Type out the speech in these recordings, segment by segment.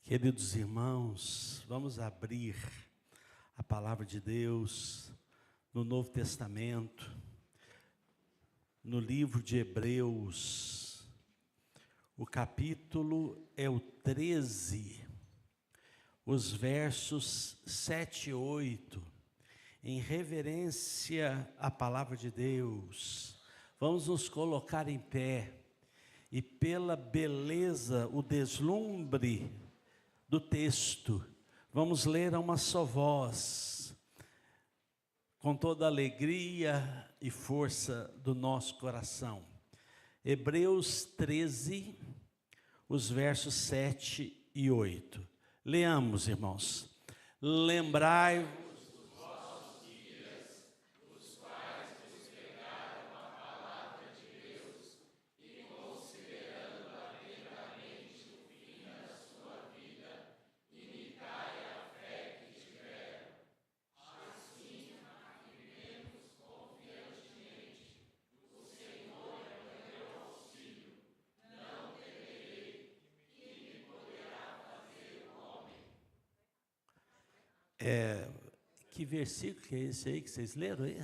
Queridos irmãos, vamos abrir a palavra de Deus no Novo Testamento, no livro de Hebreus. O capítulo é o 13, os versos 7 e 8, em reverência à palavra de Deus. Vamos nos colocar em pé e pela beleza, o deslumbre do texto, vamos ler a uma só voz, com toda a alegria e força do nosso coração. Hebreus 13, os versos 7 e 8. Leamos, irmãos. Lembrai-vos que versículo que é esse aí que vocês leram aí?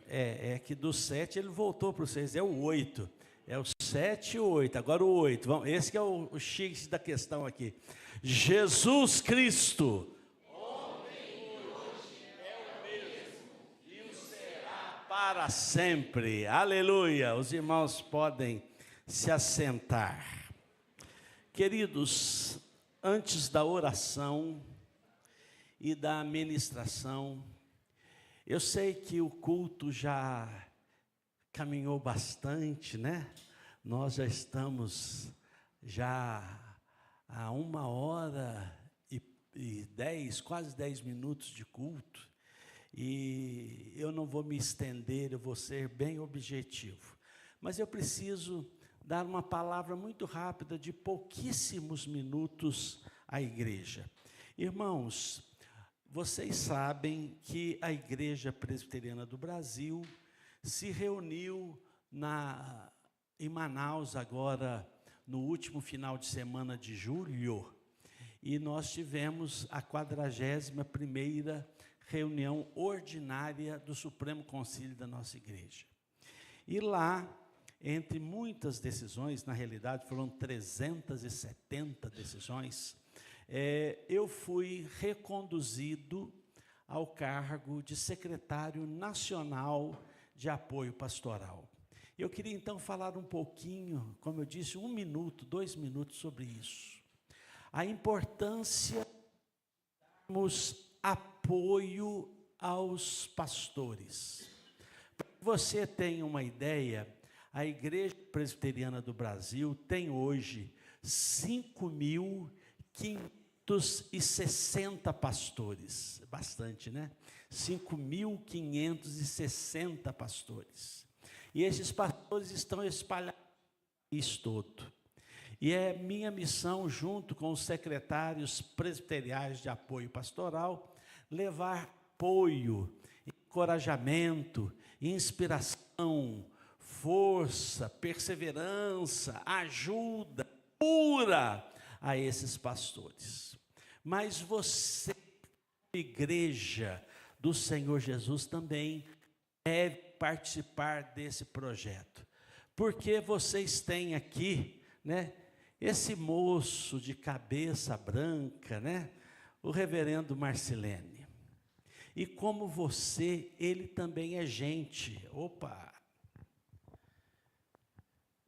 É que do 7 ele voltou para o 6, é o 8. É o 7 e o 8, agora o 8. Vamos, esse que é o X da questão aqui. Jesus Cristo, ontem e hoje é o mesmo, e o será para sempre. Aleluia! Os irmãos podem se assentar. Queridos, antes da oração e da ministração, eu sei que o culto já caminhou bastante, né? Nós já estamos a 1h10, quase 10 minutos de culto, e eu não vou me estender, eu vou ser bem objetivo, mas eu preciso dar uma palavra muito rápida de pouquíssimos minutos à igreja. Irmãos, vocês sabem que a Igreja Presbiteriana do Brasil se reuniu em Manaus agora no último final de semana de julho, e nós tivemos a 41ª reunião ordinária do Supremo Concílio da nossa igreja. E lá, entre muitas decisões, na realidade foram 370 decisões, eu fui reconduzido ao cargo de secretário nacional de apoio pastoral. Eu queria então falar um pouquinho, como eu disse, 1 minuto, 2 minutos sobre isso. A importância de darmos apoio aos pastores. Para que você tenha uma ideia, a Igreja Presbiteriana do Brasil tem hoje 5.560 pastores, bastante, né? 5.560 pastores. E esses pastores estão espalhados no país todo. E é minha missão, junto com os secretários presbiteriais de apoio pastoral, levar apoio, encorajamento, inspiração, força, perseverança, ajuda, cura a esses pastores. Mas você, igreja do Senhor Jesus, também deve participar desse projeto, porque vocês têm aqui, né, esse moço de cabeça branca, né, o reverendo Marcilene. E como você, ele também é gente. Opa!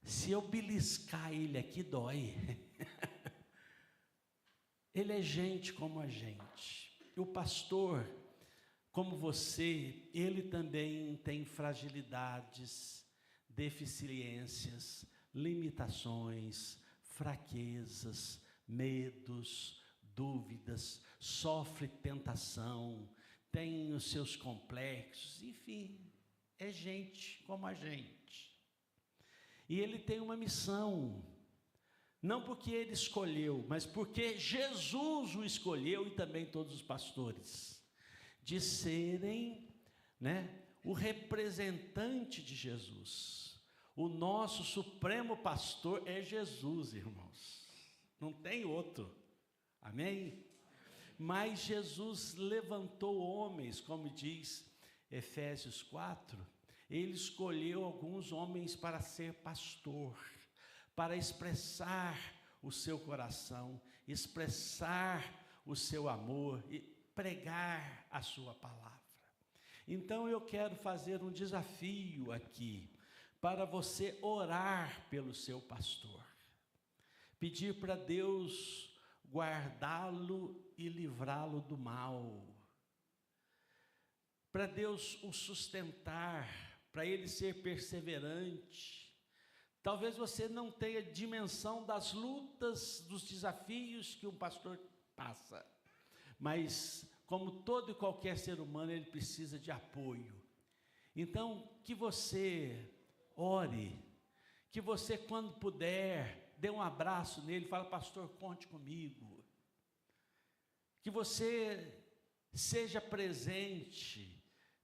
Se eu beliscar ele aqui, dói. Ele é gente como a gente. E o pastor, como você, ele também tem fragilidades, deficiências, limitações, fraquezas, medos, dúvidas, sofre tentação, tem os seus complexos, enfim, é gente como a gente. E ele tem uma missão, não porque ele escolheu, mas porque Jesus o escolheu, e também todos os pastores, de serem, né, o representante de Jesus. O nosso supremo pastor é Jesus, irmãos. não tem outro, amém? Mas Jesus levantou homens, como diz Efésios 4, ele escolheu alguns homens para ser pastor, para expressar o seu coração, expressar o seu amor e pregar a sua palavra. Então eu quero fazer um desafio aqui, para você orar pelo seu pastor, pedir para Deus guardá-lo e livrá-lo do mal, para Deus o sustentar, para ele ser perseverante. Talvez você não tenha dimensão das lutas, dos desafios que um pastor passa, mas como todo e qualquer ser humano, ele precisa de apoio. Então, que você ore, que você, quando puder, dê um abraço nele, fala: pastor, conte comigo. Que você seja presente,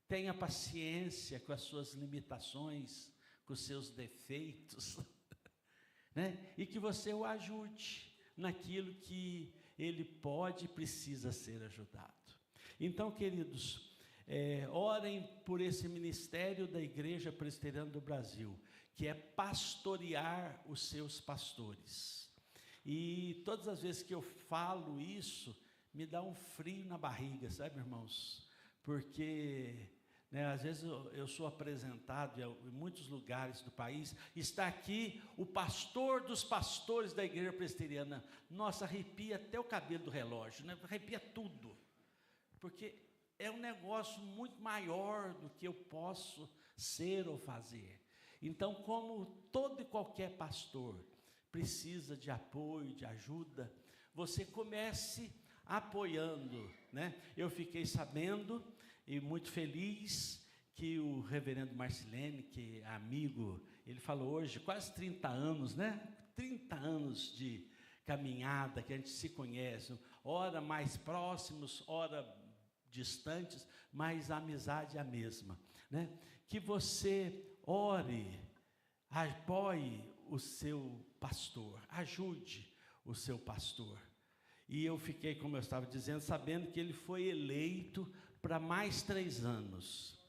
tenha paciência com as suas limitações, com os seus defeitos, né? E que você o ajude naquilo que ele pode e precisa ser ajudado. Então, queridos, orem por esse ministério da Igreja Presbiteriana do Brasil, que é pastorear os seus pastores. E todas as vezes que eu falo isso, me dá um frio na barriga, sabe, irmãos? Porque, às vezes eu sou apresentado em muitos lugares do país, está aqui o pastor dos pastores da Igreja Presbiteriana. Nossa, arrepia até o cabelo do relógio, né? Arrepia tudo, porque é um negócio muito maior do que eu posso ser ou fazer. Então, como todo e qualquer pastor precisa de apoio, de ajuda, você comece apoiando, né? Eu fiquei sabendo e muito feliz que o reverendo Marcilene, que é amigo, ele falou hoje, quase 30 anos, né? 30 anos de caminhada, que a gente se conhece, ora mais próximos, ora distantes, mas a amizade é a mesma, né? Que você ore, apoie o seu pastor, ajude o seu pastor. E eu fiquei, como eu estava dizendo, sabendo que ele foi eleito para mais 3 anos.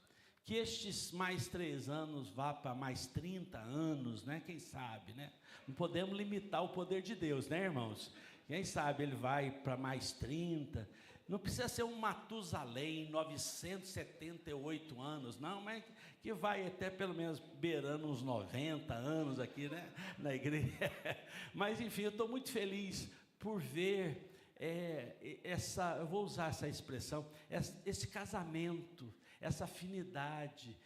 Que estes mais 3 anos vá para mais 30 anos, né? Quem sabe, né? Não podemos limitar o poder de Deus, né, irmãos? Quem sabe ele vai para mais 30. Não precisa ser um Matusalém, 978 anos, não, mas que vai até pelo menos beirando uns 90 anos aqui, né, na igreja. Mas, enfim, eu estou muito feliz por ver eu vou usar essa expressão, esse casamento, essa afinidade,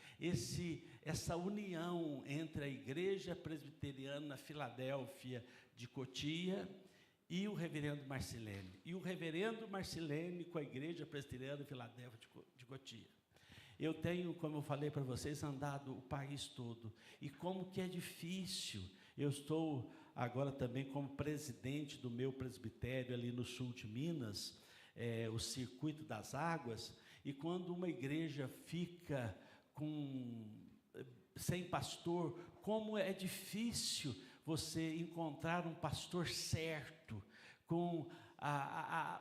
essa união entre a Igreja Presbiteriana Filadélfia de Cotia e o reverendo Marcilene. E o reverendo Marcilene com a Igreja Presbiteriana Filadélfia de Cotia. Eu tenho, como eu falei para vocês, andado o país todo. E como que é difícil. Eu estou agora também como presidente do meu presbitério ali no sul de Minas, o Circuito das Águas. E quando uma igreja fica sem pastor, como é difícil você encontrar um pastor certo, com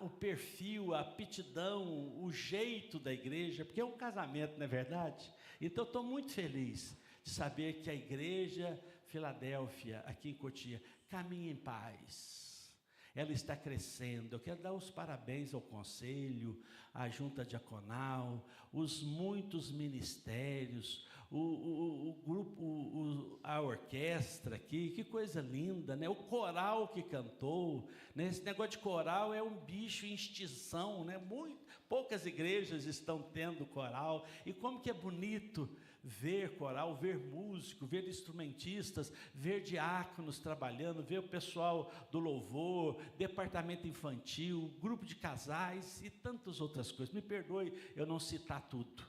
o perfil, a aptidão, o jeito da igreja, porque é um casamento, não é verdade? Então, eu estou muito feliz de saber que a Igreja Filadélfia, aqui em Cotia, caminha em paz. Ela está crescendo. Eu quero dar os parabéns ao conselho, à junta diaconal, os muitos ministérios, o grupo, a orquestra aqui, que coisa linda, né? O coral que cantou, né? Esse negócio de coral é um bicho em extinção, né? Poucas igrejas estão tendo coral, e como que é bonito ver coral, ver músico, ver instrumentistas, ver diáconos trabalhando, ver o pessoal do louvor, departamento infantil, grupo de casais e tantas outras coisas. Me perdoe eu não citar tudo,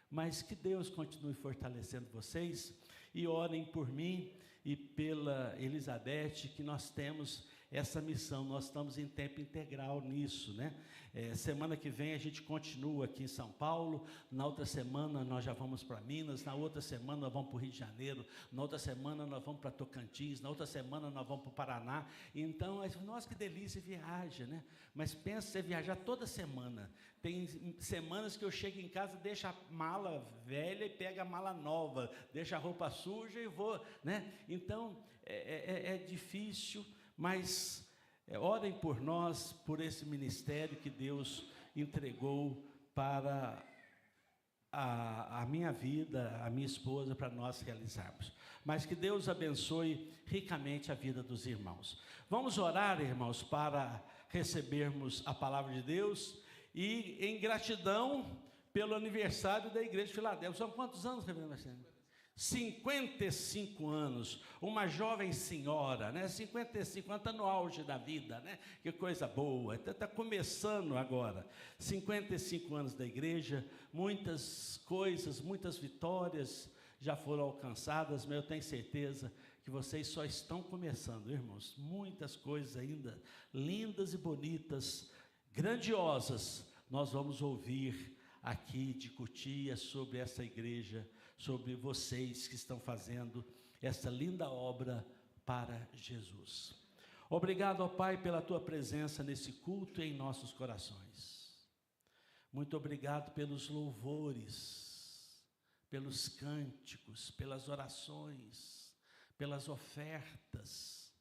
mas que Deus continue fortalecendo vocês, e orem por mim e pela Elizabeth, que nós temos essa missão. Nós estamos em tempo integral nisso, né? Semana que vem a gente continua aqui em São Paulo, na outra semana nós já vamos para Minas, na outra semana nós vamos para o Rio de Janeiro, na outra semana nós vamos para Tocantins, na outra semana nós vamos para o Paraná. Então, nossa, que delícia viagem, né? Mas pensa você viajar toda semana. Tem semanas que eu chego em casa, deixo a mala velha e pego a mala nova, deixo a roupa suja e vou, né? Então, é difícil, mas orem por nós, por esse ministério que Deus entregou para a minha vida, a minha esposa, para nós realizarmos. Mas que Deus abençoe ricamente a vida dos irmãos. Vamos orar, irmãos, para recebermos a palavra de Deus e em gratidão pelo aniversário da Igreja de Filadélfia. São quantos anos, reverendo Marcelo? 55 anos, uma jovem senhora, né? 55 anos, está no auge da vida, né? Que coisa boa, está começando agora. 55 anos da igreja, muitas coisas, muitas vitórias já foram alcançadas, mas eu tenho certeza que vocês só estão começando, irmãos. Muitas coisas ainda lindas e bonitas, grandiosas, nós vamos ouvir aqui de Cotia sobre essa igreja, sobre vocês que estão fazendo essa linda obra para Jesus. Obrigado, ó Pai, pela Tua presença nesse culto e em nossos corações. Muito obrigado pelos louvores, pelos cânticos, pelas orações, pelas ofertas,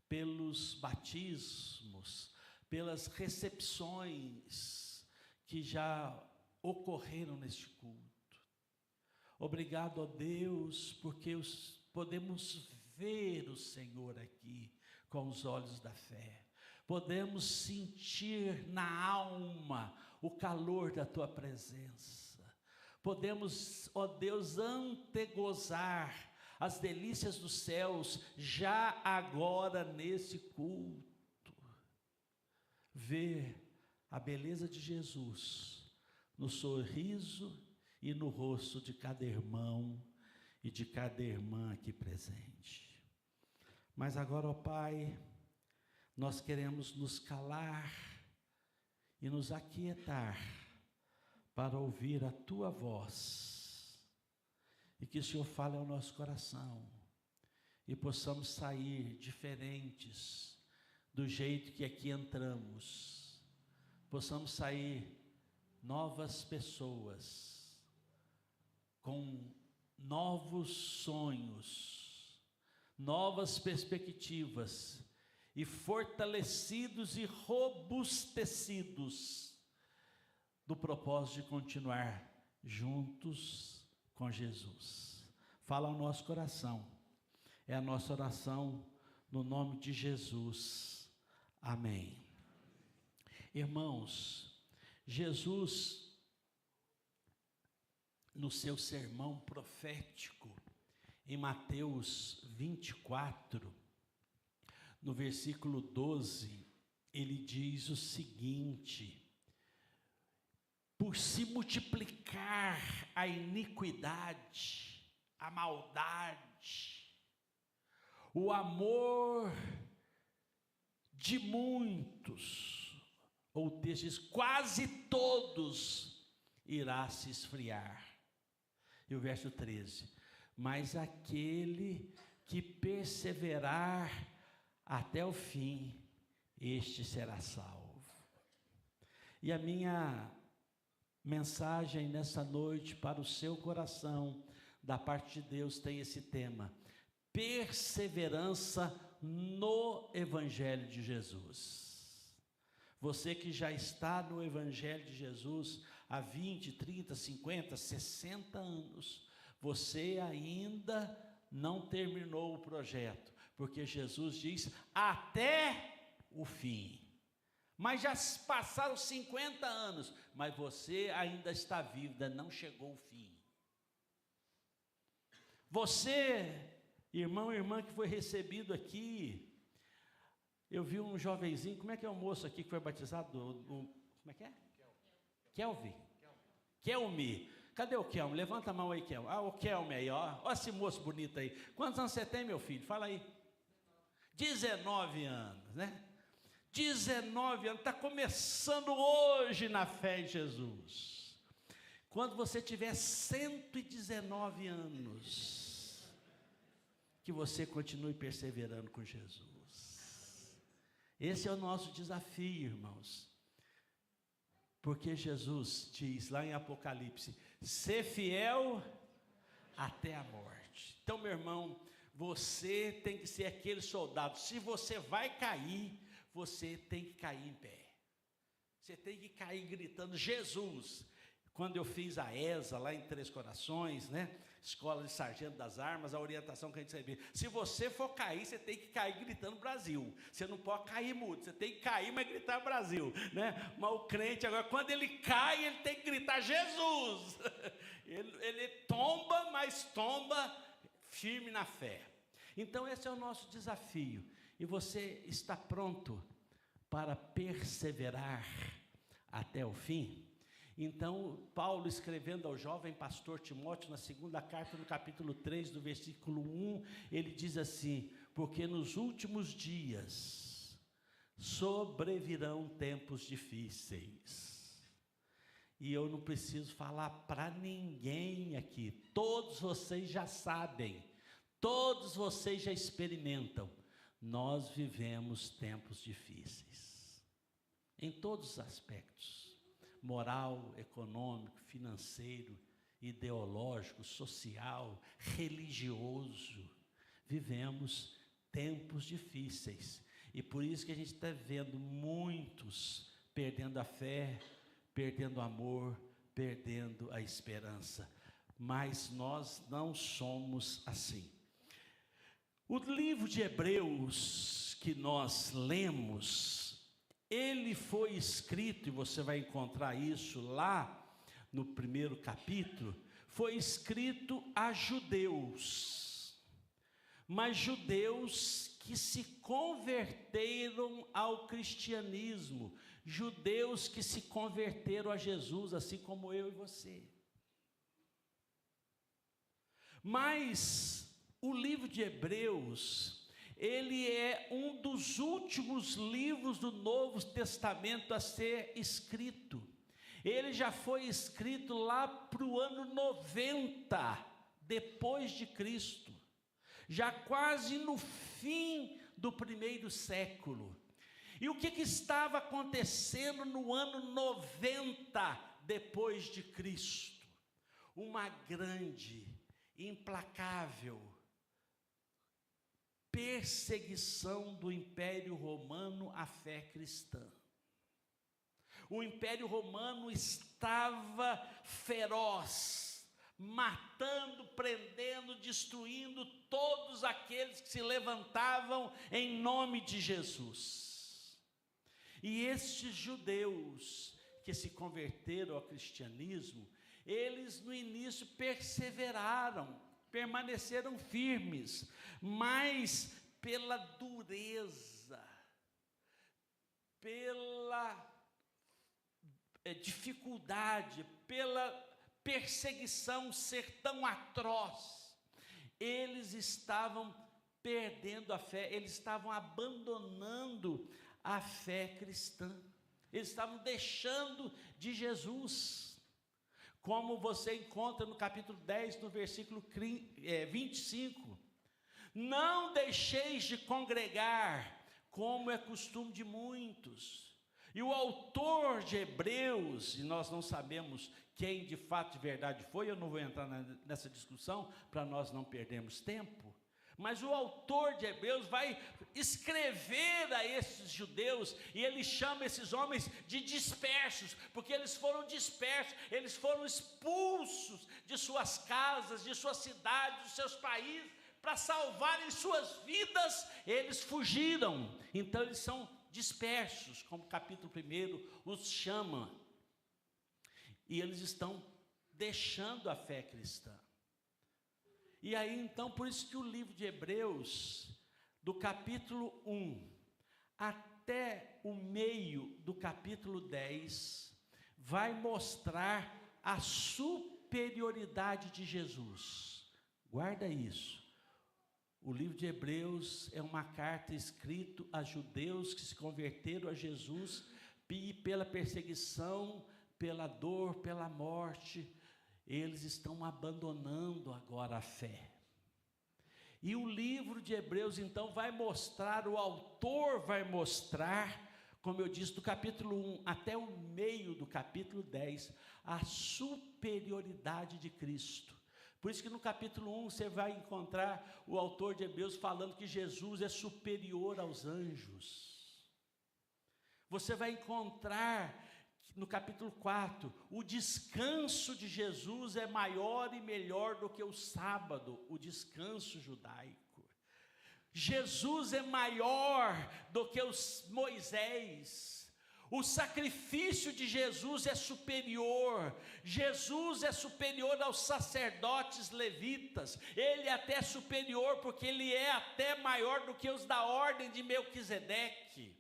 pelos batismos, pelas recepções que já ocorreram neste culto. Obrigado, ó Deus, porque podemos ver o Senhor aqui com os olhos da fé. Podemos sentir na alma o calor da Tua presença. Podemos, ó Deus, antegozar as delícias dos céus já agora nesse culto. Ver a beleza de Jesus no sorriso e no rosto de cada irmão e de cada irmã aqui presente. Mas agora, ó Pai, nós queremos nos calar e nos aquietar para ouvir a Tua voz, e que o Senhor fale ao nosso coração, e possamos sair diferentes do jeito que aqui entramos, possamos sair novas pessoas, com novos sonhos, novas perspectivas, e fortalecidos e robustecidos do propósito de continuar juntos com Jesus. Fala ao nosso coração, é a nossa oração no nome de Jesus, amém. Irmãos, Jesus, no seu sermão profético, em Mateus 24, no versículo 12, ele diz o seguinte: por se multiplicar a iniquidade, a maldade, o amor de muitos, ou desses quase todos, irá se esfriar. E o verso 13: mas aquele que perseverar até o fim, este será salvo. E a minha mensagem nessa noite para o seu coração, da parte de Deus, tem esse tema: perseverança no Evangelho de Jesus. Você que já está no Evangelho de Jesus há 20, 30, 50, 60 anos, você ainda não terminou o projeto, porque Jesus diz até o fim. Mas já passaram 50 anos, mas você ainda está vivo, ainda não chegou o fim. Você, irmão e irmã que foi recebido aqui, eu vi um jovenzinho, como é que é o moço aqui que foi batizado? Como é que é? Kelmi. Cadê o Kelmi? Levanta a mão aí, Kelmi. Ah, o Kelmi aí, ó esse moço bonito aí. Quantos anos você tem, meu filho? Fala aí. 19 anos, né? 19 anos, está começando hoje na fé em Jesus. Quando você tiver 119 anos, que você continue perseverando com Jesus. Esse é o nosso desafio, irmãos. Porque Jesus diz lá em Apocalipse, ser fiel até a morte. Então, meu irmão, você tem que ser aquele soldado. Se você vai cair, você tem que cair em pé. Você tem que cair gritando, Jesus. Quando eu fiz a ESA lá em Três Corações, né? Escola de Sargento das Armas, a orientação que a gente recebeu. Se você for cair, você tem que cair gritando Brasil. Você não pode cair mudo, você tem que cair, mas gritar Brasil, né? Mas o crente agora, quando ele cai, ele tem que gritar Jesus. Ele tomba, mas tomba firme na fé. Então esse é o nosso desafio. E você está pronto para perseverar até o fim? Então, Paulo, escrevendo ao jovem pastor Timóteo, na segunda carta, no capítulo 3, do versículo 1, ele diz assim, porque nos últimos dias sobrevirão tempos difíceis. E eu não preciso falar para ninguém aqui, todos vocês já sabem, todos vocês já experimentam. Nós vivemos tempos difíceis, em todos os aspectos, moral, econômico, financeiro, ideológico, social, religioso. Vivemos tempos difíceis, e por isso que a gente está vendo muitos perdendo a fé, perdendo o amor, perdendo a esperança, mas nós não somos assim. O livro de Hebreus que nós lemos, ele foi escrito, e você vai encontrar isso lá no primeiro capítulo, foi escrito a judeus, mas judeus que se converteram ao cristianismo, judeus que se converteram a Jesus, assim como eu e você. Mas o livro de Hebreus, ele é um dos últimos livros do Novo Testamento a ser escrito. Ele já foi escrito lá para o ano 90 depois de Cristo, já quase no fim do primeiro século. E o que estava acontecendo no ano 90 depois de Cristo? Uma grande, implacável perseguição do Império Romano à fé cristã. O Império Romano estava feroz, matando, prendendo, destruindo todos aqueles que se levantavam em nome de Jesus. E estes judeus que se converteram ao cristianismo, eles no início perseveraram, permaneceram firmes, mas pela dureza, pela dificuldade, pela perseguição ser tão atroz, eles estavam perdendo a fé, eles estavam abandonando a fé cristã, eles estavam deixando de Jesus. Como você encontra no capítulo 10, no versículo 25. Não deixeis de congregar, como é costume de muitos. E o autor de Hebreus, e nós não sabemos quem de fato de verdade foi, eu não vou entrar nessa discussão, para nós não perdermos tempo. Mas o autor de Hebreus vai escrever a esses judeus, e ele chama esses homens de dispersos, porque eles foram dispersos, eles foram expulsos de suas casas, de suas cidades, dos seus países, para salvarem suas vidas, eles fugiram. Então eles são dispersos, como o capítulo 1 os chama, e eles estão deixando a fé cristã. E aí então, por isso que o livro de Hebreus, do capítulo 1 até o meio do capítulo 10, vai mostrar a superioridade de Jesus. Guarda isso. O livro de Hebreus é uma carta escrita a judeus que se converteram a Jesus e pela perseguição, pela dor, pela morte, eles estão abandonando agora a fé. E o livro de Hebreus então vai mostrar, o autor vai mostrar, como eu disse, do capítulo 1 até o meio do capítulo 10, a superioridade de Cristo. Por isso que no capítulo 1 você vai encontrar o autor de Hebreus falando que Jesus é superior aos anjos. Você vai encontrar no capítulo 4, o descanso de Jesus é maior e melhor do que o sábado, o descanso judaico. Jesus é maior do que os Moisés. O sacrifício de Jesus é superior. Jesus é superior aos sacerdotes levitas. Ele é até superior porque ele é até maior do que os da ordem de Melquisedeque.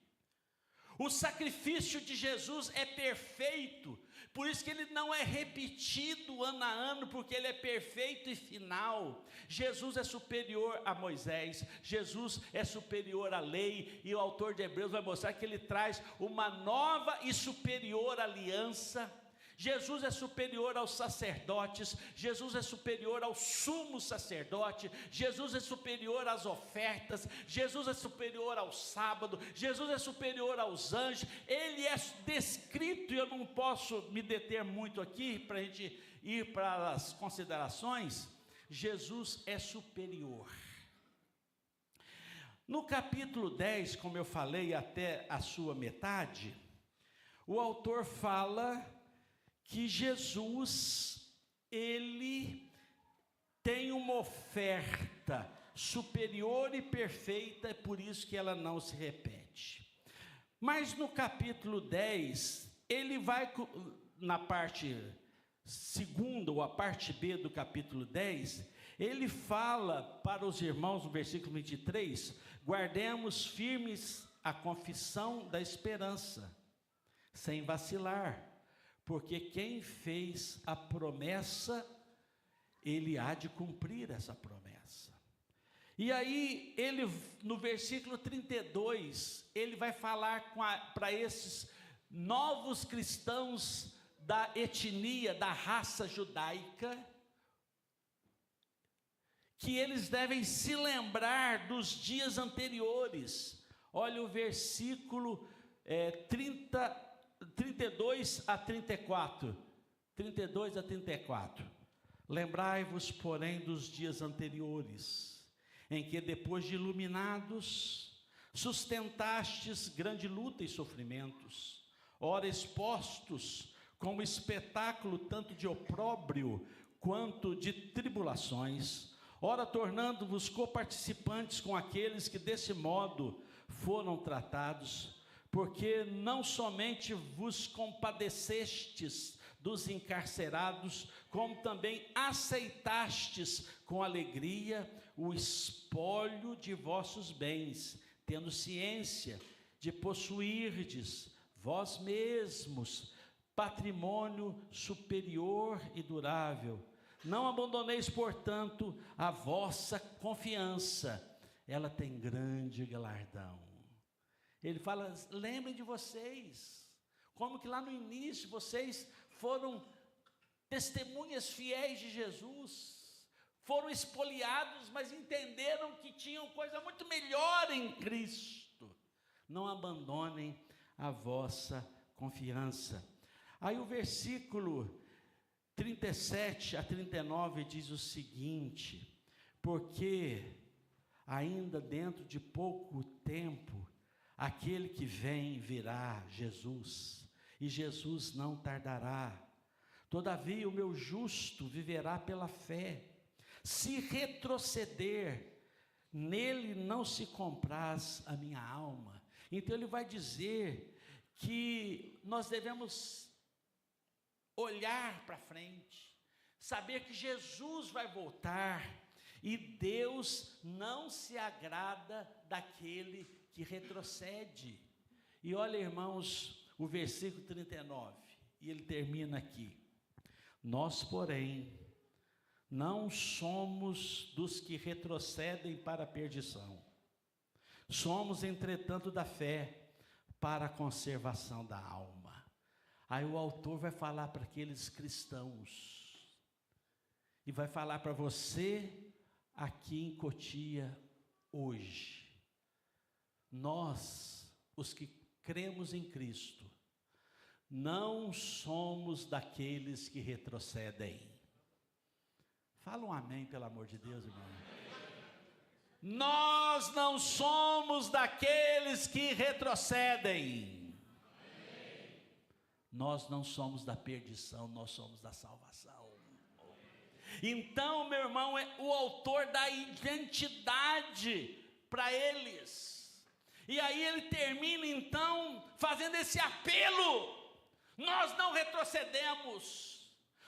O sacrifício de Jesus é perfeito, por isso que ele não é repetido ano a ano, porque ele é perfeito e final. Jesus é superior a Moisés, Jesus é superior à lei, e o autor de Hebreus vai mostrar que ele traz uma nova e superior aliança. Jesus é superior aos sacerdotes, Jesus é superior ao sumo sacerdote, Jesus é superior às ofertas, Jesus é superior ao sábado, Jesus é superior aos anjos. Ele é descrito, e eu não posso me deter muito aqui, para a gente ir para as considerações. Jesus é superior. No capítulo 10, como eu falei, até a sua metade, o autor fala que Jesus, ele tem uma oferta superior e perfeita, é por isso que ela não se repete. Mas no capítulo 10, ele vai, na parte segunda, ou a parte B do capítulo 10, ele fala para os irmãos, no versículo 23, guardemos firmes a confissão da esperança, sem vacilar, porque quem fez a promessa, ele há de cumprir essa promessa. E aí, ele, no versículo 32, ele vai falar para esses novos cristãos da etnia, da raça judaica, que eles devem se lembrar dos dias anteriores. Olha o versículo 32 a 34. 32 a 34. Lembrai-vos, porém, dos dias anteriores, em que, depois de iluminados, sustentastes grande luta e sofrimentos, ora expostos como espetáculo tanto de opróbrio quanto de tribulações, ora tornando-vos coparticipantes com aqueles que desse modo foram tratados, porque não somente vos compadecestes dos encarcerados, como também aceitastes com alegria o espólio de vossos bens, tendo ciência de possuirdes vós mesmos patrimônio superior e durável. Não abandoneis, portanto, a vossa confiança, ela tem grande galardão. Ele fala, lembrem de vocês, como que lá no início vocês foram testemunhas fiéis de Jesus, foram espoliados, mas entenderam que tinham coisa muito melhor em Cristo. Não abandonem a vossa confiança. Aí o versículo 37 a 39 diz o seguinte: porque ainda dentro de pouco tempo, aquele que vem virá, Jesus, e Jesus não tardará. Todavia o meu justo viverá pela fé. Se retroceder, nele não se compraz a minha alma. Então ele vai dizer que nós devemos olhar para frente, saber que Jesus vai voltar, e Deus não se agrada daquele que retrocede. E olha, irmãos, o versículo 39, e ele termina aqui: nós, porém, Não somos dos que retrocedem para a perdição. Somos, entretanto, da fé para a conservação da alma. Aí o autor vai falar para aqueles cristãos, e vai falar para você aqui em Cotia hoje. Nós, os que cremos em Cristo, não somos daqueles que retrocedem. Fala um amém, pelo amor de Deus, irmão. Nós não somos daqueles que retrocedem. Nós não somos da perdição, nós somos da salvação. Então, meu irmão, o autor dá identidade para eles. E aí ele termina então fazendo esse apelo. Nós não retrocedemos.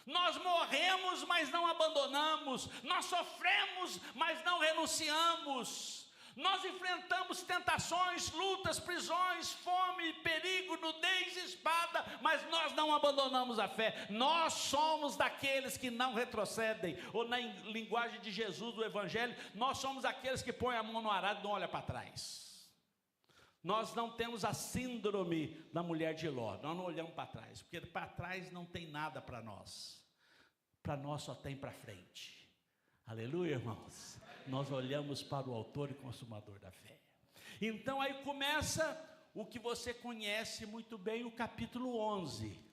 Nós morremos, mas não abandonamos. Nós sofremos, mas não renunciamos. Nós enfrentamos tentações, lutas, prisões, fome, perigo, nudez, espada, mas nós não abandonamos a fé. Nós somos daqueles que não retrocedem. Ou na linguagem de Jesus do Evangelho, nós somos aqueles que põem a mão no arado e não olham para trás. Nós não temos a síndrome da mulher de Ló, nós não olhamos para trás, porque para trás não tem nada para nós só tem para frente. Aleluia, irmãos. Nós olhamos para o autor e consumador da fé. Então aí começa o que você conhece muito bem, o capítulo 11.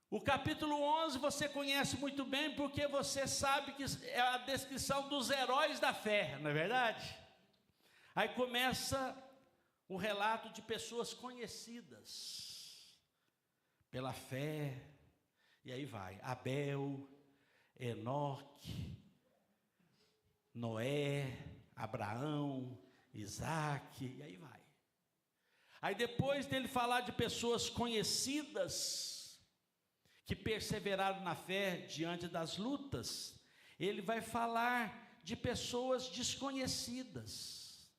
O capítulo 11 você conhece muito bem, porque você sabe que é a descrição dos heróis da fé, não é verdade? Aí começa o relato de pessoas conhecidas pela fé, e aí vai, Abel, Enoque, Noé, Abraão, Isaac, e aí vai. Aí depois dele falar de pessoas conhecidas, que perseveraram na fé diante das lutas, ele vai falar de pessoas desconhecidas.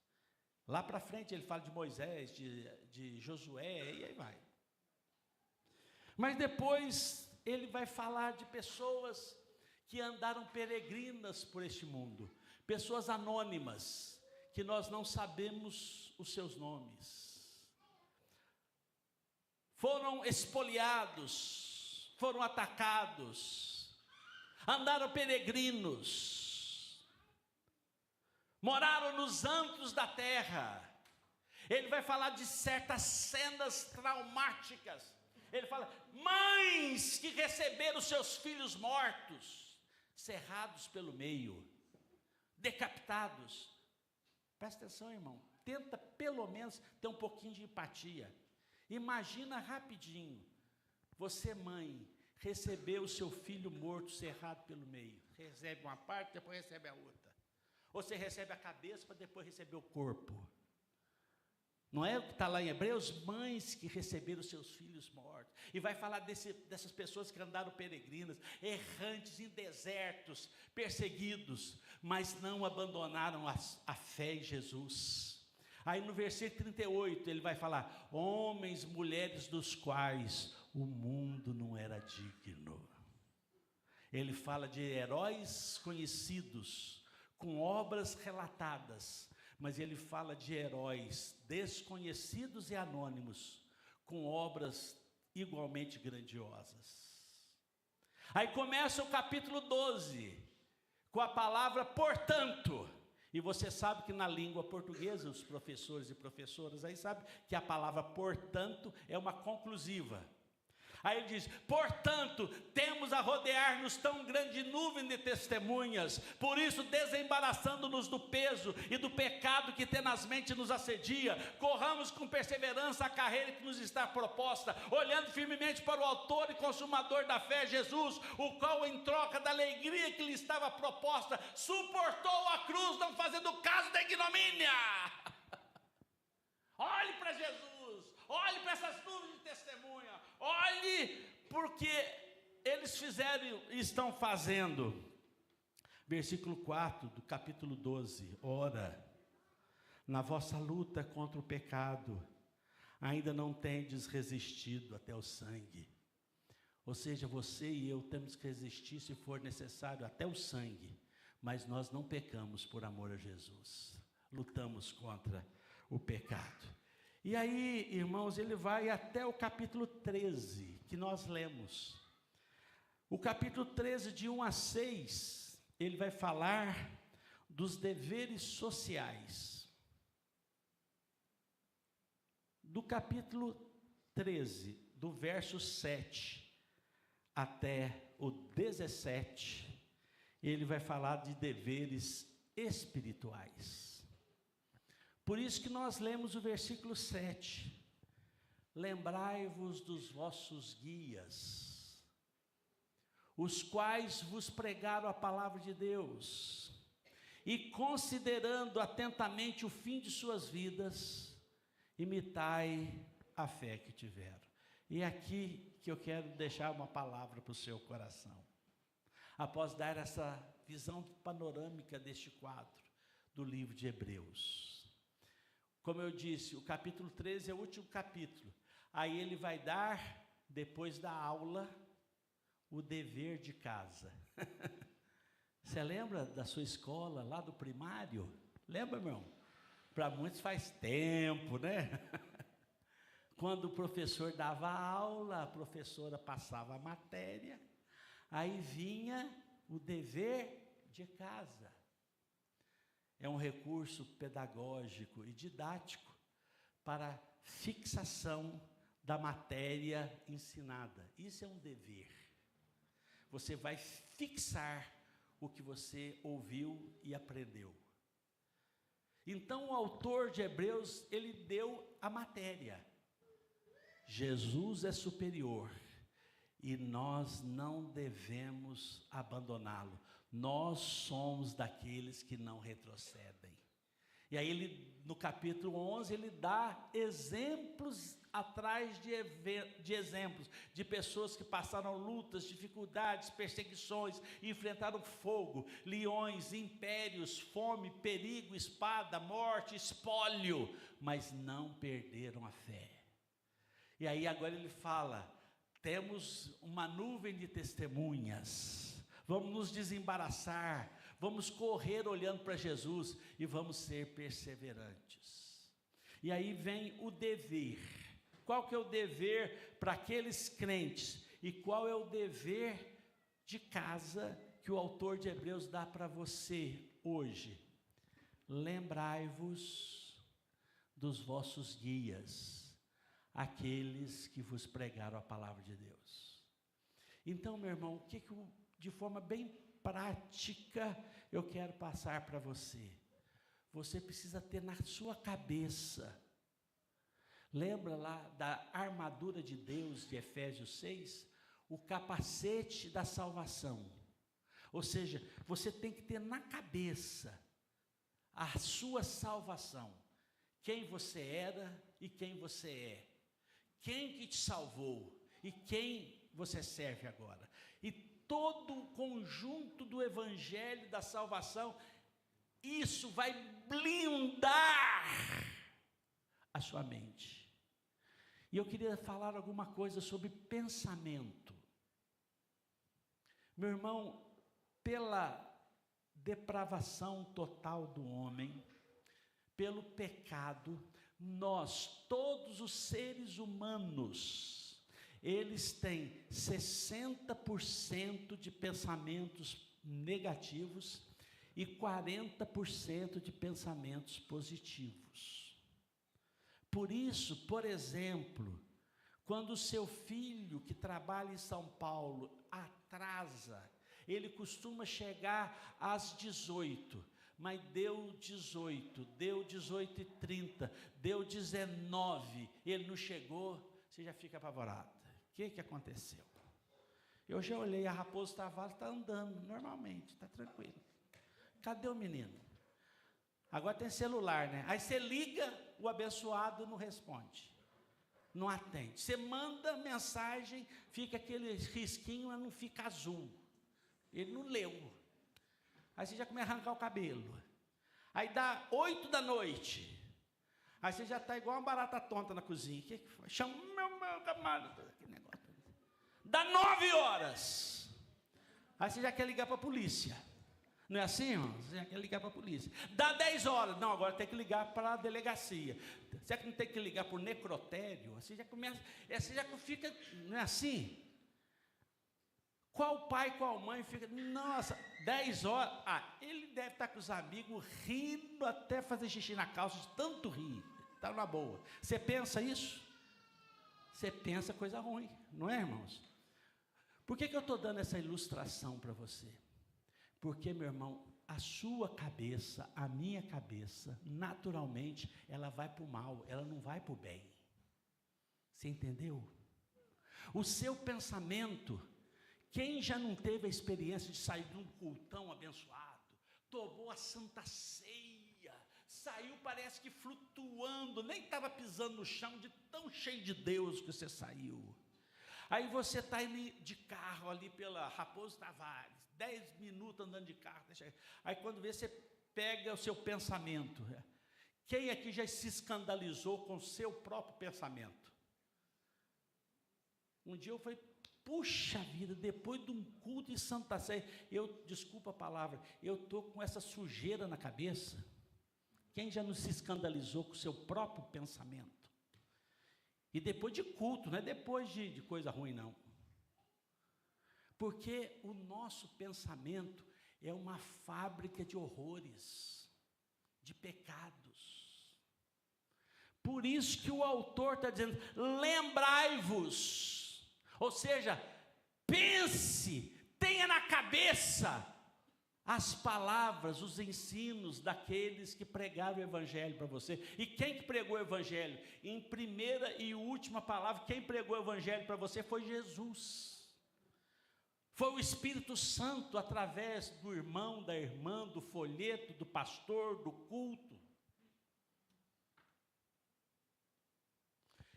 Lá para frente ele fala de Moisés, de Josué, e aí vai. Mas depois ele vai falar de pessoas que andaram peregrinas por este mundo, pessoas anônimas, que nós não sabemos os seus nomes. Foram espoliados, foram atacados, andaram peregrinos, moraram nos antros da terra. Ele vai falar de certas cenas traumáticas. Ele fala, mães que receberam seus filhos mortos, cerrados pelo meio, decapitados. Presta atenção, irmão, tenta pelo menos ter um pouquinho de empatia. Imagina rapidinho, você mãe, recebeu o seu filho morto, cerrado pelo meio. Recebe uma parte, depois recebe a outra. Ou você recebe a cabeça para depois receber o corpo. Não é o que está lá em Hebreus? Mães que receberam seus filhos mortos. E vai falar dessas pessoas que andaram peregrinas, errantes em desertos, perseguidos, mas não abandonaram a fé em Jesus. Aí no versículo 38 ele vai falar, homens, mulheres dos quais o mundo não era digno. Ele fala de heróis conhecidos, com obras relatadas, mas ele fala de heróis desconhecidos e anônimos, com obras igualmente grandiosas. Aí começa o capítulo 12, com a palavra portanto, e você sabe que na língua portuguesa, os professores e professoras aí sabem que a palavra portanto é uma conclusiva. Aí ele diz, portanto, temos a rodear-nos tão grande nuvem de testemunhas, por isso desembaraçando-nos do peso e do pecado que tenazmente nos assedia, corramos com perseverança a carreira que nos está proposta, olhando firmemente para o autor e consumador da fé, Jesus, o qual em troca da alegria que lhe estava proposta, suportou a cruz, não fazendo caso da ignomínia. Olhe para Jesus, olhe para essas nuvens de testemunha, olhe porque eles fizeram e estão fazendo. Versículo 4 do capítulo 12, ora, na vossa luta contra o pecado, ainda não tendes resistido até o sangue. Ou seja, você e eu temos que resistir, se for necessário, até o sangue, mas nós não pecamos por amor a Jesus, lutamos contra o pecado. E aí, irmãos, ele vai até o capítulo 13, que nós lemos. O capítulo 13, de 1 a 6, ele vai falar dos deveres sociais. Do capítulo 13, do verso 7 até o 17, ele vai falar de deveres espirituais. Por isso que nós lemos o versículo 7. Lembrai-vos dos vossos guias, os quais vos pregaram a palavra de Deus, e considerando atentamente o fim de suas vidas, imitai a fé que tiveram. E é aqui que eu quero deixar uma palavra para o seu coração. Após dar essa visão panorâmica deste quadro do livro de Hebreus. Como eu disse, o capítulo 13 é o último capítulo. Aí ele vai dar, depois da aula, o dever de casa. Você lembra da sua escola, lá do primário? Lembra, meu irmão? Para muitos faz tempo, né? Quando o professor dava aula, a professora passava a matéria, aí vinha o dever de casa. É um recurso pedagógico e didático para fixação da matéria ensinada. Isso é um dever. Você vai fixar o que você ouviu e aprendeu. Então, o autor de Hebreus, ele deu a matéria. Jesus é superior e nós não devemos abandoná-lo. Nós somos daqueles que não retrocedem. E aí ele, no capítulo 11, ele dá exemplos atrás de exemplos, de pessoas que passaram lutas, dificuldades, perseguições, enfrentaram fogo, leões, impérios, fome, perigo, espada, morte, espólio, mas não perderam a fé. E aí agora ele fala, temos uma nuvem de testemunhas, vamos nos desembaraçar, vamos correr olhando para Jesus e vamos ser perseverantes. E aí vem o dever. Qual que é o dever para aqueles crentes? E qual é o dever de casa que o autor de Hebreus dá para você hoje? Lembrai-vos dos vossos guias, aqueles que vos pregaram a palavra de Deus. Então, meu irmão, o que de forma bem prática eu quero passar para você? Você precisa ter na sua cabeça, lembra lá da armadura de Deus de Efésios 6? O capacete da salvação. Ou seja, você tem que ter na cabeça a sua salvação. Quem você era e quem você é. Quem que te salvou e quem você serve agora. E todo o conjunto do evangelho da salvação, isso vai blindar a sua mente. E eu queria falar alguma coisa sobre pensamento. Meu irmão, pela depravação total do homem, pelo pecado, nós, todos os seres humanos, eles têm 60% de pensamentos negativos e 40% de pensamentos positivos. Por isso, por exemplo, quando o seu filho que trabalha em São Paulo atrasa, ele costuma chegar às 18, mas deu 18, deu 18h30, deu 19, ele não chegou, você já fica apavorado. O que aconteceu? Eu já olhei, a Raposo Tavares está andando normalmente, está tranquilo. Cadê o menino? Agora tem celular, né? Aí você liga, o abençoado não responde, não atende. Você manda mensagem, fica aquele risquinho, mas não fica azul. Ele não leu. Aí você já começa a arrancar o cabelo. Aí dá 8 da noite. Aí você já está igual uma barata tonta na cozinha. O que foi? Chama meu camarada. Que negócio. Dá 9 horas. Aí você já quer ligar para a polícia. Não é assim, irmão? Você já quer ligar para a polícia. Dá 10 horas. Não, agora tem que ligar para a delegacia. Será que não tem que ligar para o necrotério? Você já começa, você já fica, não é assim? Qual pai, qual mãe fica, nossa, 10 horas. Ele deve estar com os amigos rindo até fazer xixi na calça, de tanto rir. Está na boa. Você pensa isso? Você pensa coisa ruim, não é, irmãos? Por que eu estou dando essa ilustração para você? Porque, meu irmão, a sua cabeça, a minha cabeça, naturalmente, ela vai para o mal, ela não vai para o bem. Você entendeu? O seu pensamento, quem já não teve a experiência de sair de um cultão abençoado, tomou a santa ceia, saiu parece que flutuando, nem estava pisando no chão, de tão cheio de Deus que você saiu. Aí você está indo de carro ali pela Raposo Tavares, 10 minutos andando de carro. Aí quando vê, você pega o seu pensamento. Quem aqui já se escandalizou com o seu próprio pensamento? Um dia eu falei, puxa vida, depois de um culto de Santa Ceia, desculpa a palavra, eu estou com essa sujeira na cabeça. Quem já não se escandalizou com o seu próprio pensamento? E depois de culto, não é depois de coisa ruim, não. Porque o nosso pensamento é uma fábrica de horrores, de pecados. Por isso que o autor está dizendo, lembrai-vos, ou seja, pense, tenha na cabeça as palavras, os ensinos daqueles que pregaram o Evangelho para você. E quem que pregou o Evangelho? Em primeira e última palavra, quem pregou o Evangelho para você foi Jesus. Foi o Espírito Santo, através do irmão, da irmã, do folheto, do pastor, do culto.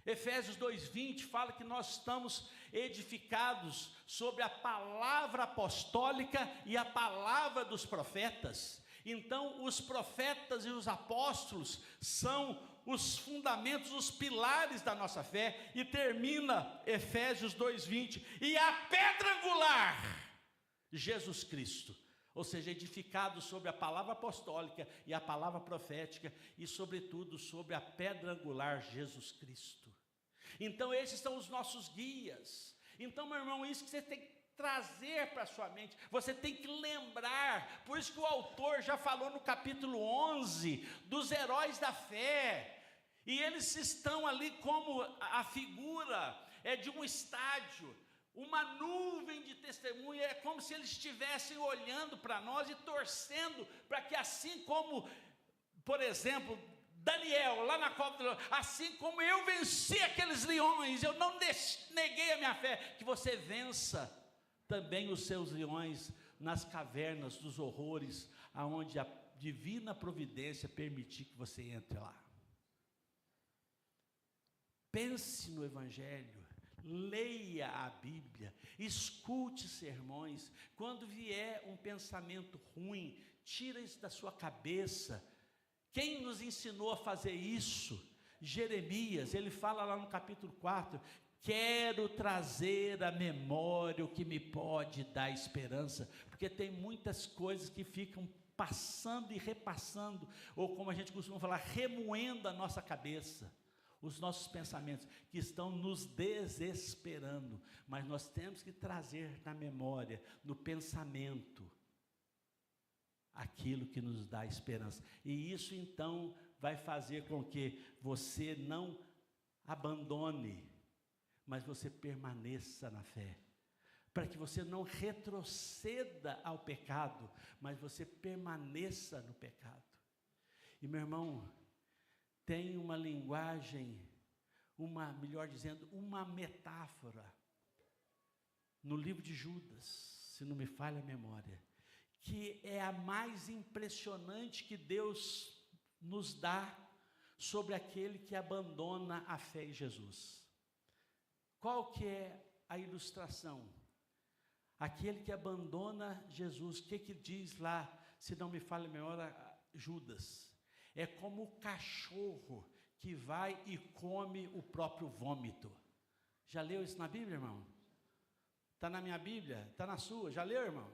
Efésios 2:20 fala que nós estamos edificados sobre a palavra apostólica e a palavra dos profetas. Então, os profetas e os apóstolos são os fundamentos, os pilares da nossa fé. E termina Efésios 2:20, e a pedra angular, Jesus Cristo. Ou seja, edificado sobre a palavra apostólica e a palavra profética, e sobretudo sobre a pedra angular, Jesus Cristo. Então esses são os nossos guias. Então, meu irmão, isso que você tem que trazer para a sua mente, você tem que lembrar. Por isso que o autor já falou no capítulo 11, dos heróis da fé, e eles estão ali como a figura de um estádio, uma nuvem de testemunha, é como se eles estivessem olhando para nós e torcendo para que, assim como, por exemplo, Daniel, lá na cova do leão, assim como eu venci aqueles leões, eu não neguei a minha fé, que você vença também os seus leões nas cavernas dos horrores, aonde a divina providência permitir que você entre lá. Pense no Evangelho, leia a Bíblia, escute sermões. Quando vier um pensamento ruim, tira isso da sua cabeça. Quem nos ensinou a fazer isso? Jeremias, ele fala lá no capítulo 4, quero trazer à memória o que me pode dar esperança, porque tem muitas coisas que ficam passando e repassando, ou como a gente costuma falar, remoendo a nossa cabeça, os nossos pensamentos, que estão nos desesperando, mas nós temos que trazer na memória, no pensamento, aquilo que nos dá esperança. E isso então vai fazer com que você não abandone, mas você permaneça na fé, para que você não retroceda ao pecado, mas você permaneça no pecado. E, meu irmão, tem uma linguagem, melhor dizendo, uma metáfora no livro de Judas, se não me falha a memória, que é a mais impressionante que Deus nos dá sobre aquele que abandona a fé em Jesus. Qual que é a ilustração? Aquele que abandona Jesus, o que diz lá, se não me falha a memória, Judas? É como o cachorro que vai e come o próprio vômito. Já leu isso na Bíblia, irmão? Está na minha Bíblia? Está na sua? Já leu, irmão?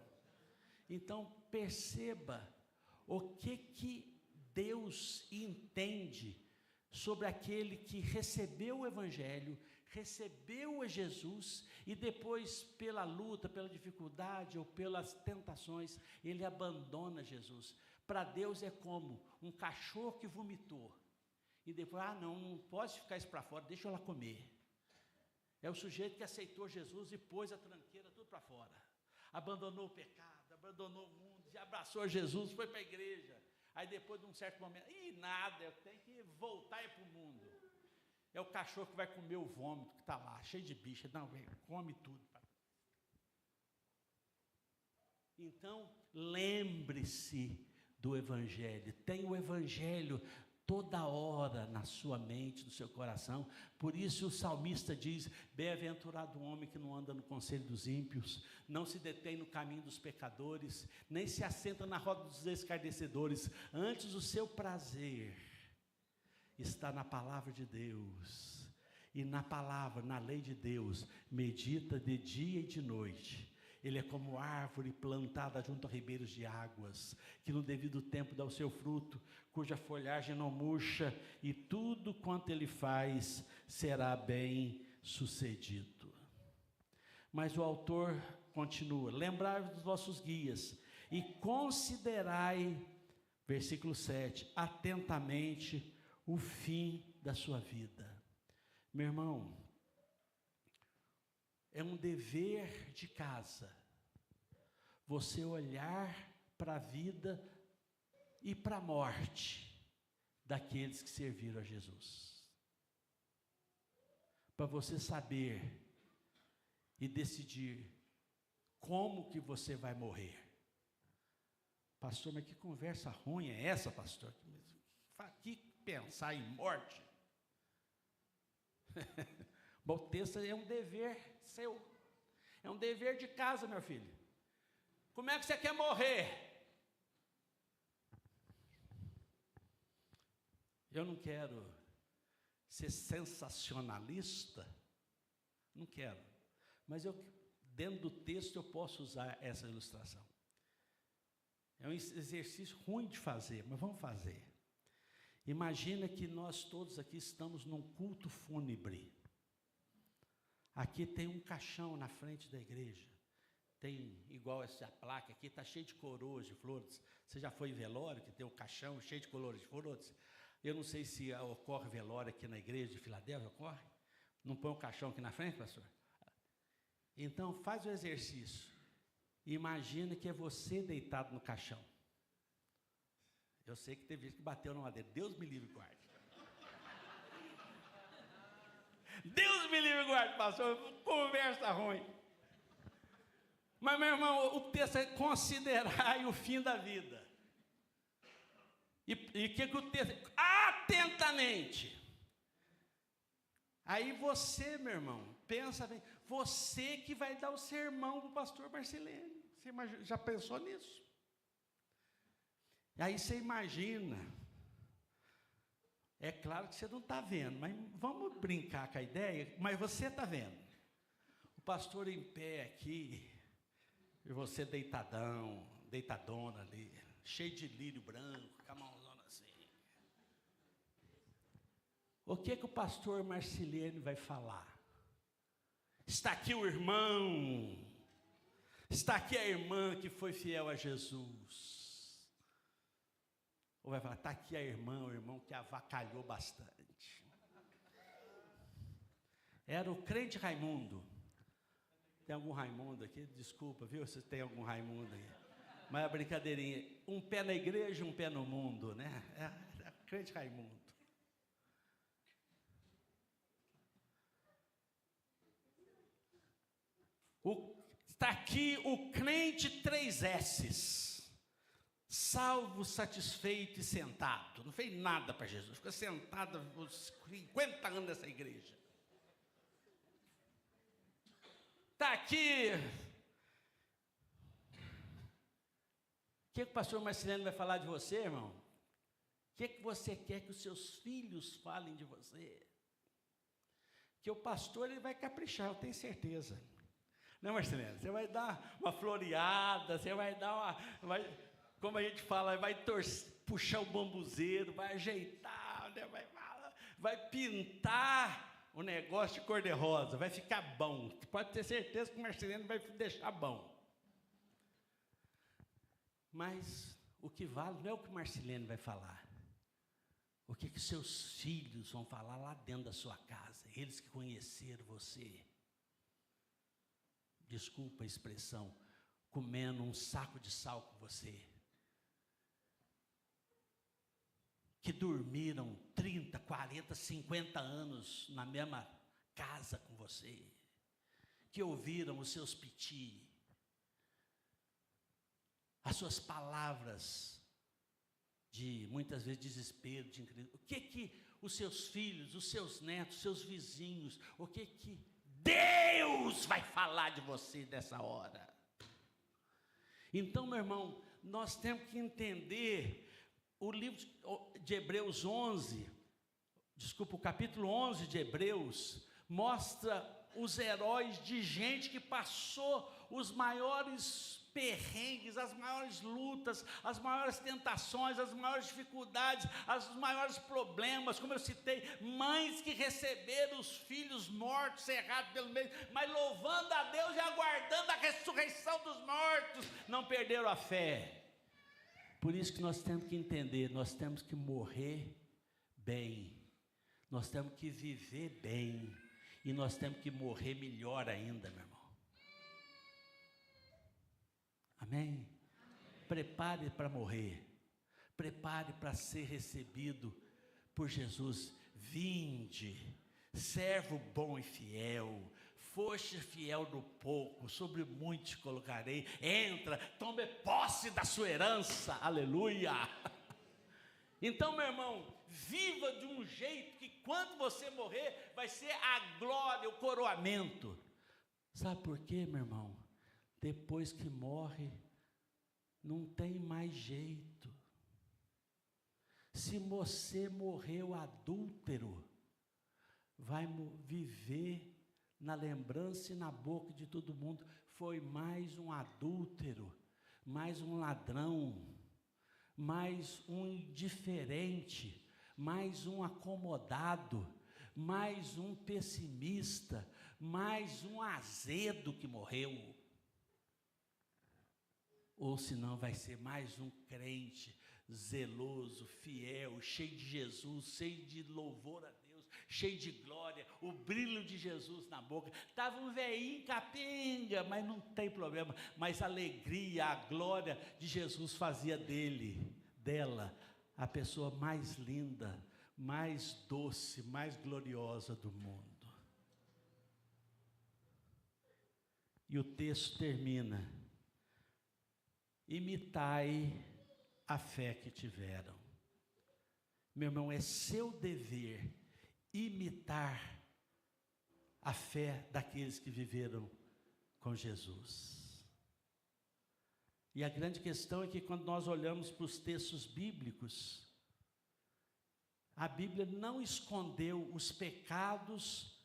Então, perceba o que Deus entende sobre aquele que recebeu o Evangelho, recebeu a Jesus, e depois, pela luta, pela dificuldade ou pelas tentações, ele abandona Jesus. Para Deus é como um cachorro que vomitou, e depois, não pode ficar isso para fora, deixa ela comer. É o sujeito que aceitou Jesus e pôs a tranqueira tudo para fora, abandonou o pecado, abandonou o mundo, e abraçou Jesus, foi para a igreja. Aí depois de um certo momento, nada, eu tenho que voltar para o mundo. É o cachorro que vai comer o vômito que está lá, cheio de bicha. Não, vem, come tudo. Então, lembre-se do Evangelho. Tem o Evangelho toda hora na sua mente, no seu coração. Por isso o salmista diz: bem-aventurado o homem que não anda no conselho dos ímpios, não se detém no caminho dos pecadores, nem se assenta na roda dos escarnecedores. Antes o seu prazer está na palavra de Deus, e na palavra, na lei de Deus, medita de dia e de noite. Ele é como árvore plantada junto a ribeiros de águas, que no devido tempo dá o seu fruto, cuja folhagem não murcha, e tudo quanto ele faz será bem sucedido. Mas o autor continua: lembrai-vos dos vossos guias, e considerai, versículo 7, atentamente o fim da sua vida. Meu irmão, é um dever de casa você olhar para a vida e para a morte daqueles que serviram a Jesus, para você saber e decidir como que você vai morrer. Pastor, mas que conversa ruim é essa, pastor? Que pensar em morte? Bom, o texto é um dever seu, é um dever de casa, meu filho. Como é que você quer morrer? Eu não quero ser sensacionalista, não quero, mas dentro do texto eu posso usar essa ilustração. É um exercício ruim de fazer, mas vamos fazer. Imagina que nós todos aqui estamos num culto fúnebre. Aqui tem um caixão na frente da igreja. Tem, igual essa placa aqui, está cheio de coroas de flores. Você já foi em velório, que tem um caixão cheio de coroas de flores? Eu não sei se ocorre velório aqui na igreja de Filadélfia, ocorre? Não põe um caixão aqui na frente, pastor? Então, faz o exercício. Imagina que é você deitado no caixão. Eu sei que teve gente que bateu na madeira. Deus me livre e guarde. Deus me livre e guarde, pastor. Conversa ruim. Mas, meu irmão, o texto é considerai o fim da vida. E o que o texto... Atentamente. Aí você, meu irmão, pensa bem. Você que vai dar o sermão para o pastor Marcelene. Você já pensou nisso? Aí você imagina, é claro que você não está vendo, mas vamos brincar com a ideia, mas você está vendo. O pastor em pé aqui, e você deitadão, deitadona ali, cheio de lírio branco, com a mãozona assim. O que o pastor Marcelene vai falar? Está aqui o irmão, está aqui a irmã que foi fiel a Jesus. Ou vai falar, está aqui a irmã, o irmão que avacalhou bastante. Era o crente Raimundo. Tem algum Raimundo aqui? Desculpa, viu, se tem algum Raimundo aí. Mas a brincadeirinha, um pé na igreja, um pé no mundo, né? É o crente Raimundo. Está aqui o crente 3 S's. Salvo, satisfeito e sentado. Não fez nada para Jesus. Ficou sentado uns 50 anos nessa igreja. Está aqui. O que o pastor Marcelino vai falar de você, irmão? O que você quer que os seus filhos falem de você? Que o pastor ele vai caprichar, eu tenho certeza. né, Marcelina? Você vai dar uma floreada, você vai dar como a gente fala, vai puxar o bambuzeiro, vai ajeitar, né? Vai pintar o negócio de cor-de-rosa, vai ficar bom. Pode ter certeza que o Marcelino vai deixar bom. Mas o que vale não é o que o Marcelino vai falar. O que seus filhos vão falar lá dentro da sua casa, eles que conheceram você. Desculpa a expressão, comendo um saco de sal com você. Que dormiram 30, 40, 50 anos na mesma casa com você. Que ouviram os seus piti. As suas palavras de, muitas vezes, desespero, de incredulidade. O que os seus filhos, os seus netos, seus vizinhos, o que Deus vai falar de você nessa hora? Então, meu irmão, nós temos que entender o livro de Hebreus 11, o capítulo 11 de Hebreus, mostra os heróis de gente que passou os maiores perrengues, as maiores lutas, as maiores tentações, as maiores dificuldades, os maiores problemas, como eu citei, mães que receberam os filhos mortos, cerrados pelo meio, mas louvando a Deus e aguardando a ressurreição dos mortos, não perderam a fé. Por isso que nós temos que entender, nós temos que morrer bem, nós temos que viver bem, e nós temos que morrer melhor ainda, meu irmão. Amém? Prepare para morrer, prepare para ser recebido por Jesus. Vinde, servo bom e fiel, foste fiel no pouco, sobre muito te colocarei. Entra, tome posse da sua herança, aleluia. Então, meu irmão, viva de um jeito que quando você morrer, vai ser a glória, o coroamento. Sabe por quê, meu irmão? Depois que morre, não tem mais jeito. Se você morreu adúltero, vai viver na lembrança e na boca de todo mundo. Foi mais um adúltero, mais um ladrão, mais um indiferente, mais um acomodado, mais um pessimista, mais um azedo que morreu. Ou senão vai ser mais um crente zeloso, fiel, cheio de Jesus, cheio de louvor a Deus, cheio de glória, o brilho de Jesus na boca. Estava um velhinho capenga, mas não tem problema, mas a alegria, a glória de Jesus fazia dela, a pessoa mais linda, mais doce, mais gloriosa do mundo. E o texto termina: imitai a fé que tiveram. Meu irmão, é seu dever imitar a fé daqueles que viveram com Jesus. E a grande questão é que quando nós olhamos para os textos bíblicos, a Bíblia não escondeu os pecados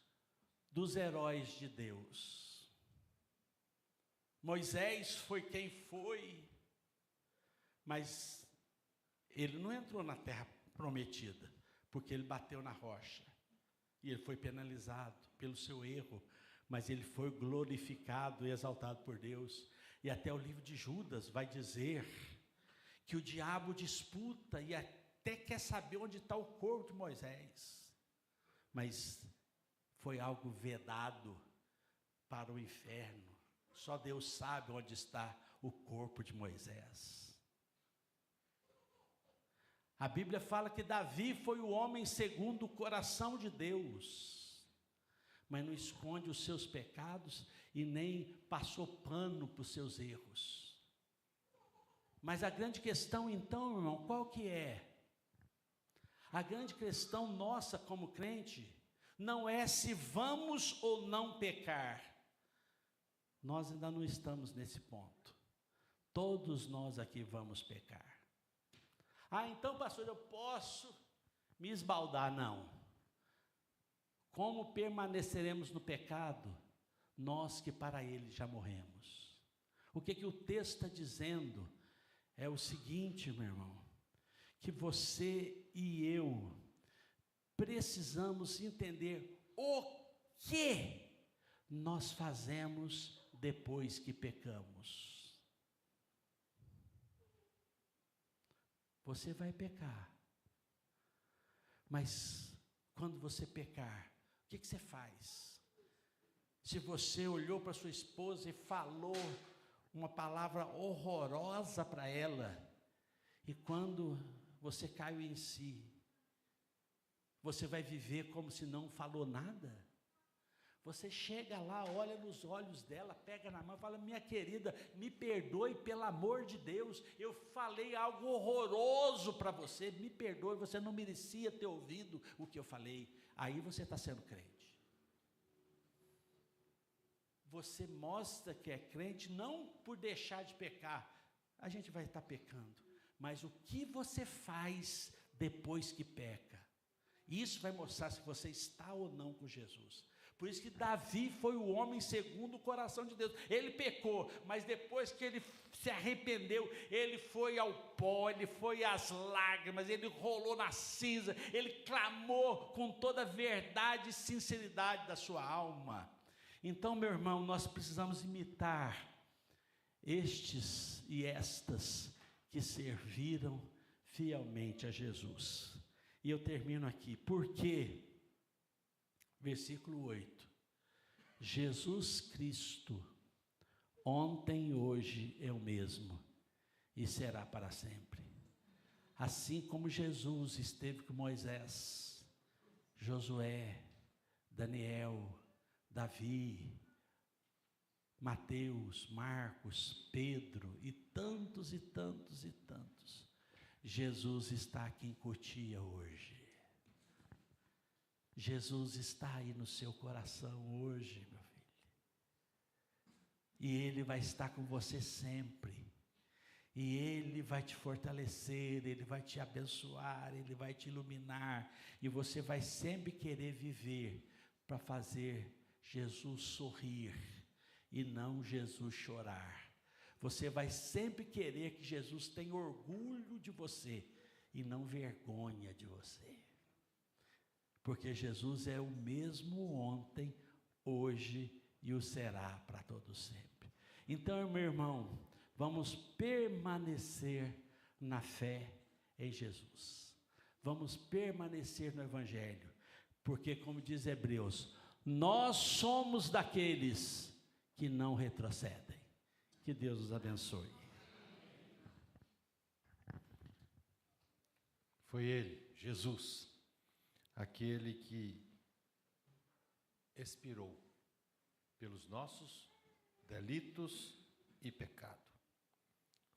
dos heróis de Deus. Moisés foi quem foi, mas ele não entrou na terra prometida, porque ele bateu na rocha, e ele foi penalizado pelo seu erro, mas ele foi glorificado e exaltado por Deus. E até o livro de Judas vai dizer que o diabo disputa e até quer saber onde está o corpo de Moisés, mas foi algo vedado para o inferno. Só Deus sabe onde está o corpo de Moisés. A Bíblia fala que Davi foi o homem segundo o coração de Deus, mas não esconde os seus pecados e nem passou pano para os seus erros. Mas a grande questão então, meu irmão, qual que é? A grande questão nossa como crente não é se vamos ou não pecar. Nós ainda não estamos nesse ponto. Todos nós aqui vamos pecar. Ah, então, pastor, eu posso me esbaldar? Não. Como permaneceremos no pecado? nós que para Ele já morremos. O que o texto está dizendo é o seguinte, meu irmão, que você e eu precisamos entender o que nós fazemos depois que pecamos. Você vai pecar, mas quando você pecar, o que você faz? Se você olhou para sua esposa e falou uma palavra horrorosa para ela, e quando você caiu em si, você vai viver como se não falou nada? Você chega lá, olha nos olhos dela, pega na mão e fala: minha querida, me perdoe, pelo amor de Deus, eu falei algo horroroso para você, me perdoe, você não merecia ter ouvido o que eu falei. Aí você está sendo crente. Você mostra que é crente não por deixar de pecar, a gente vai estar pecando, mas o que você faz depois que peca, isso vai mostrar se você está ou não com Jesus. Por isso que Davi foi o homem segundo o coração de Deus. Ele pecou, mas depois que ele se arrependeu, ele foi ao pó, ele foi às lágrimas, ele rolou na cinza, ele clamou com toda a verdade e sinceridade da sua alma. Então, meu irmão, nós precisamos imitar estes e estas que serviram fielmente a Jesus. E eu termino aqui, porque, versículo 8, Jesus Cristo, ontem, hoje é o mesmo, e será para sempre. Assim como Jesus esteve com Moisés, Josué, Daniel, Davi, Mateus, Marcos, Pedro e tantos e tantos e tantos, Jesus está aqui em Cotia hoje. Jesus está aí no seu coração hoje, meu filho. E Ele vai estar com você sempre. E Ele vai te fortalecer, Ele vai te abençoar, Ele vai te iluminar. E você vai sempre querer viver para fazer Jesus sorrir e não Jesus chorar. Você vai sempre querer que Jesus tenha orgulho de você e não vergonha de você. Porque Jesus é o mesmo ontem, hoje e o será para todo sempre. Então, meu irmão, vamos permanecer na fé em Jesus. Vamos permanecer no Evangelho. Porque, como diz Hebreus, nós somos daqueles que não retrocedem. Que Deus os abençoe. Foi Ele, Jesus, aquele que expirou pelos nossos delitos e pecado.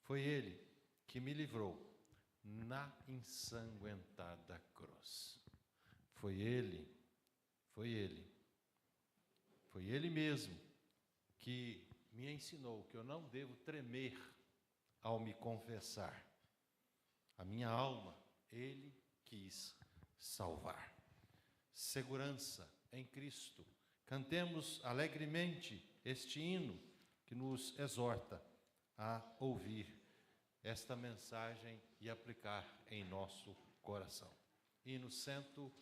Foi Ele que me livrou na ensanguentada cruz. Foi Ele mesmo que me ensinou que eu não devo tremer ao me confessar. A minha alma, Ele quis salvar. Segurança em Cristo. Cantemos alegremente este hino que nos exorta a ouvir esta mensagem e aplicar em nosso coração. Hino 100.